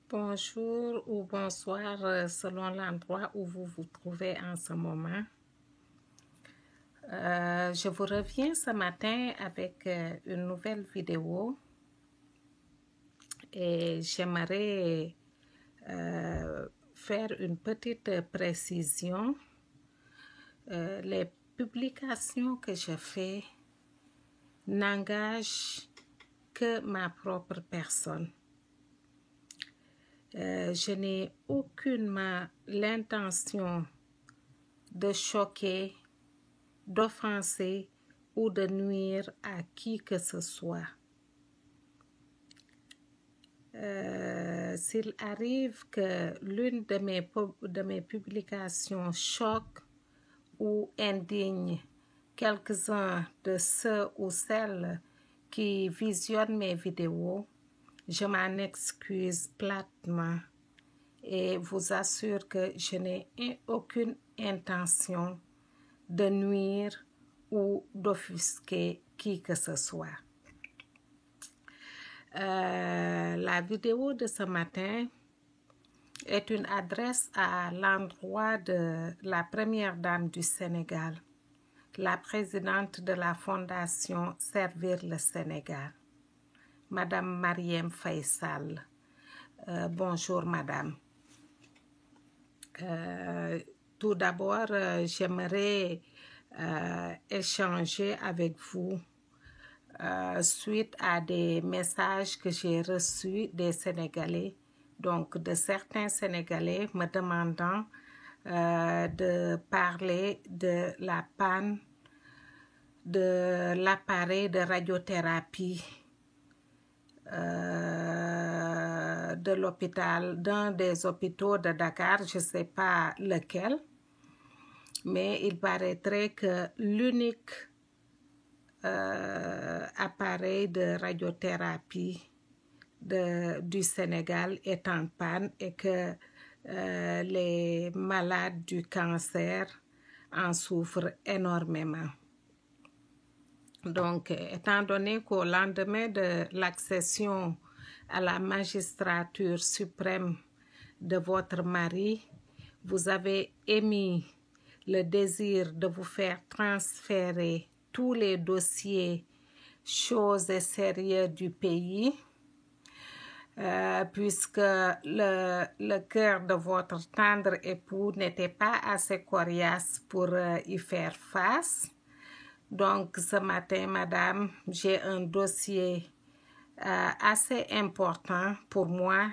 Bonjour ou bonsoir selon l'endroit où vous vous trouvez en ce moment. Je vous reviens ce matin avec une nouvelle vidéo et j'aimerais faire une petite précision. Les publications que je fais n'engagent que ma propre personne. Je n'ai aucunement l'intention de choquer, d'offenser ou de nuire à qui que ce soit. S'il arrive que l'une de mes publications choque ou indigne quelques-uns de ceux ou celles qui visionnent mes vidéos, je m'en excuse platement et vous assure que je n'ai aucune intention de nuire ou d'offusquer qui que ce soit. La vidéo de ce matin est une adresse à l'endroit de la première dame du Sénégal, la présidente de la fondation Servir le Sénégal, Madame Marième Faye Sall. Bonjour Madame. Tout d'abord, j'aimerais échanger avec vous suite à des messages que j'ai reçus des Sénégalais, donc de certains Sénégalais me demandant de parler de la panne de l'appareil de radiothérapie de l'hôpital, d'un des hôpitaux de Dakar, je ne sais pas lequel, mais il paraîtrait que l'unique appareil de radiothérapie du Sénégal est en panne et que les malades du cancer en souffrent énormément. Donc, étant donné qu'au lendemain de l'accession à la magistrature suprême de votre mari, vous avez émis le désir de vous faire transférer tous les dossiers, choses et sérieux du pays, puisque le cœur de votre tendre époux n'était pas assez coriace pour y faire face. Donc, ce matin, madame, j'ai un dossier assez important pour moi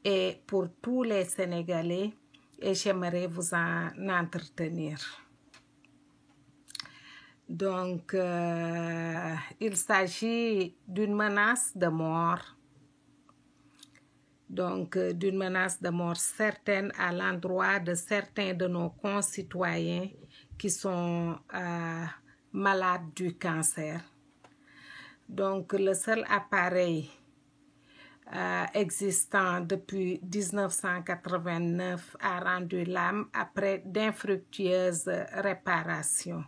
et pour tous les Sénégalais et j'aimerais vous en entretenir. Donc, il s'agit d'une menace de mort. Donc, d'une menace de mort certaine à l'endroit de certains de nos concitoyens qui sont malades du cancer. Donc, le seul appareil existant depuis 1989 a rendu l'âme après d'infructueuses réparations.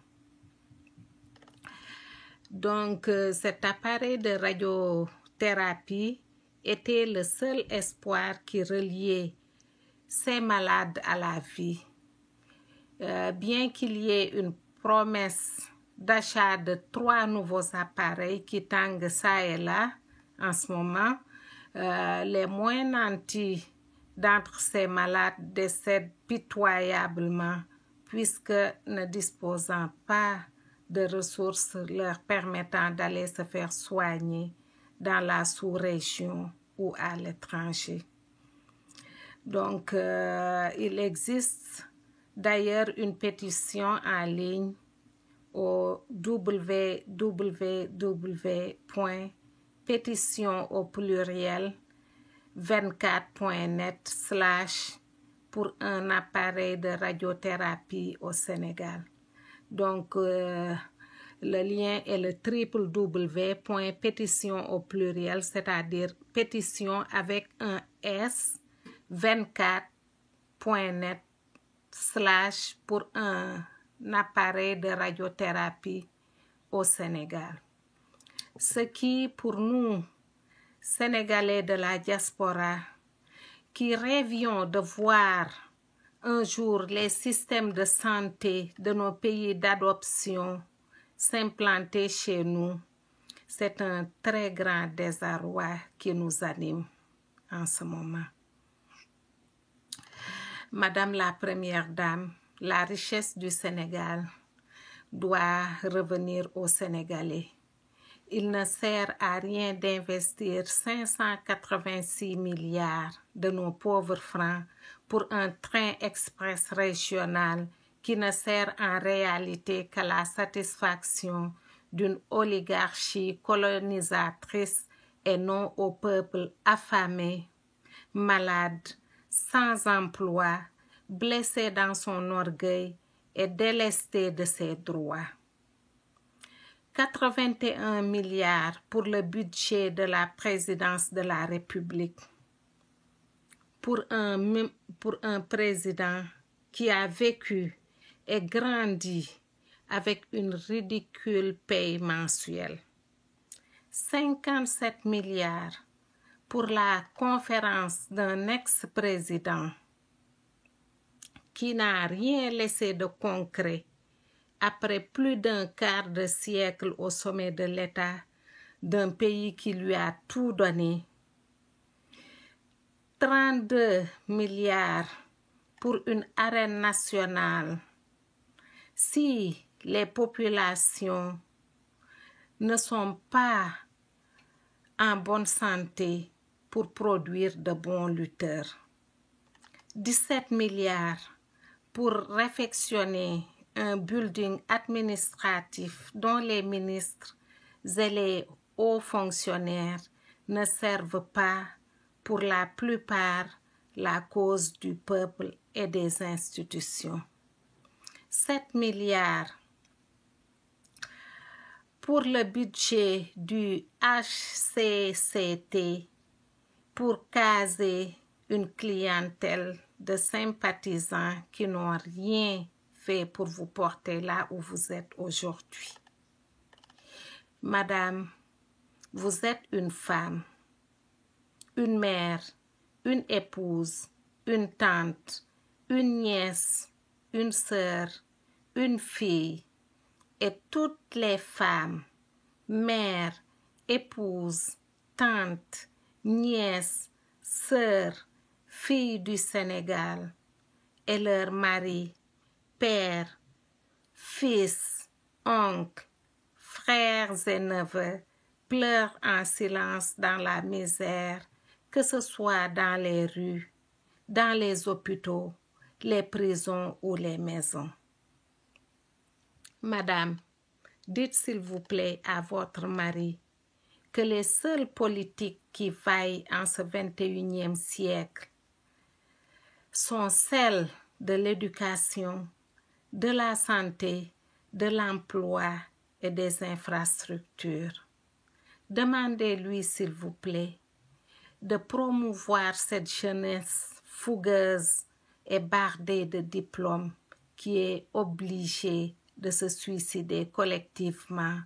Donc, cet appareil de radiothérapie était le seul espoir qui reliait ces malades à la vie. Bien qu'il y ait une promesse d'achat de 3 nouveaux appareils qui tanguent ça et là en ce moment, les moins nantis d'entre ces malades décèdent pitoyablement puisque ne disposant pas de ressources leur permettant d'aller se faire soigner dans la sous-région ou à l'étranger. Donc, il existe d'ailleurs une pétition en ligne au www.pétition au pluriel 24.net/ pour un appareil de radiothérapie au Sénégal. Donc, le lien est le www.pétition au pluriel, c'est-à-dire pétition avec un S 24.net/ pour un appareil de radiothérapie au Sénégal. Ce qui, pour nous, Sénégalais de la diaspora, qui rêvions de voir un jour les systèmes de santé de nos pays d'adoption s'implanter chez nous, c'est un très grand désarroi qui nous anime en ce moment. Madame la Première Dame, la richesse du Sénégal doit revenir aux Sénégalais. Il ne sert à rien d'investir 586 milliards de nos pauvres francs pour un train express régional qui ne sert en réalité qu'à la satisfaction d'une oligarchie colonisatrice et non au peuple affamé, malade, sans emploi, blessé dans son orgueil et délesté de ses droits. 81 milliards pour le budget de la présidence de la République. Pour un président qui a vécu et grandi avec une ridicule paye mensuelle. 57 milliards pour la conférence d'un ex-président qui n'a rien laissé de concret après plus d'un quart de siècle au sommet de l'État d'un pays qui lui a tout donné. 32 milliards pour une arène nationale. Si les populations ne sont pas en bonne santé pour produire de bons lutteurs. 17 milliards pour réfectionner un building administratif dont les ministres et les hauts fonctionnaires ne servent pas pour la plupart la cause du peuple et des institutions. 7 milliards pour le budget du HCCT pour caser une clientèle de sympathisants qui n'ont rien fait pour vous porter là où vous êtes aujourd'hui. Madame, vous êtes une femme, une mère, une épouse, une tante, une nièce, une sœur, une fille, et toutes les femmes, mères, épouses, tantes, nièces, sœurs, filles du Sénégal, et leurs maris, pères, fils, oncles, frères et neveux pleurent en silence dans la misère, que ce soit dans les rues, dans les hôpitaux, les prisons ou les maisons. Madame, dites s'il vous plaît à votre mari que les seules politiques qui vaillent en ce 21e siècle sont celles de l'éducation, de la santé, de l'emploi et des infrastructures. Demandez-lui, s'il vous plaît, de promouvoir cette jeunesse fougueuse et bardée de diplômes qui est obligée de se suicider collectivement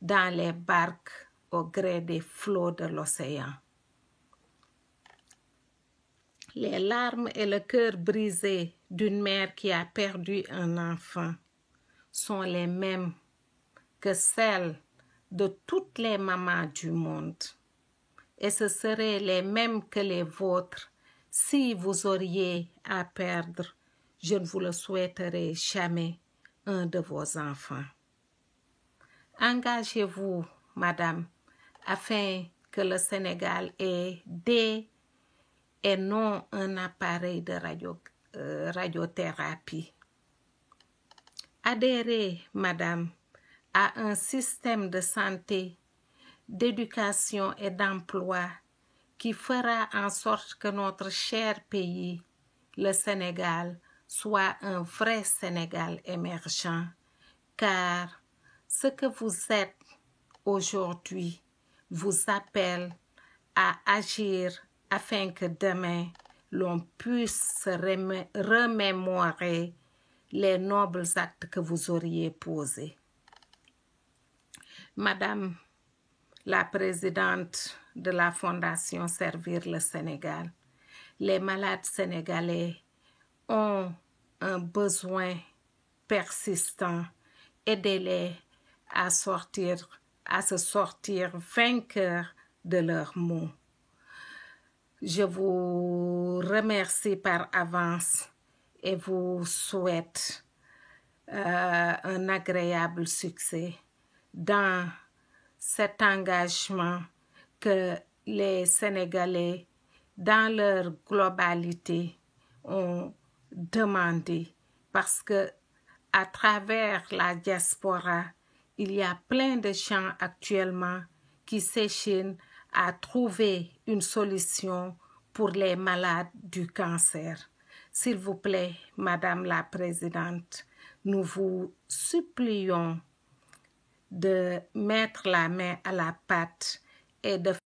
dans les barques au gré des flots de l'océan. Les larmes et le cœur brisé d'une mère qui a perdu un enfant sont les mêmes que celles de toutes les mamans du monde. Et ce seraient les mêmes que les vôtres si vous auriez à perdre, je ne vous le souhaiterai jamais, un de vos enfants. Engagez-vous, madame, afin que le Sénégal ait des et non un appareil de radiothérapie. Adhérez, madame, à un système de santé, d'éducation et d'emploi qui fera en sorte que notre cher pays, le Sénégal, soit un vrai Sénégal émergent, car ce que vous êtes aujourd'hui vous appelle à agir afin que demain l'on puisse se remémorer les nobles actes que vous auriez posés. Madame la présidente de la Fondation Servir le Sénégal, les malades sénégalais ont un besoin persistant. Aidez-les à se sortir vainqueurs de leurs maux. Je vous remercie par avance et vous souhaite un agréable succès dans cet engagement que les Sénégalais, dans leur globalité, ont demandé, parce que à travers la diaspora, il y a plein de gens actuellement qui s'échinent à trouver une solution pour les malades du cancer. S'il vous plaît, Madame la Présidente, nous vous supplions de mettre la main à la pâte et de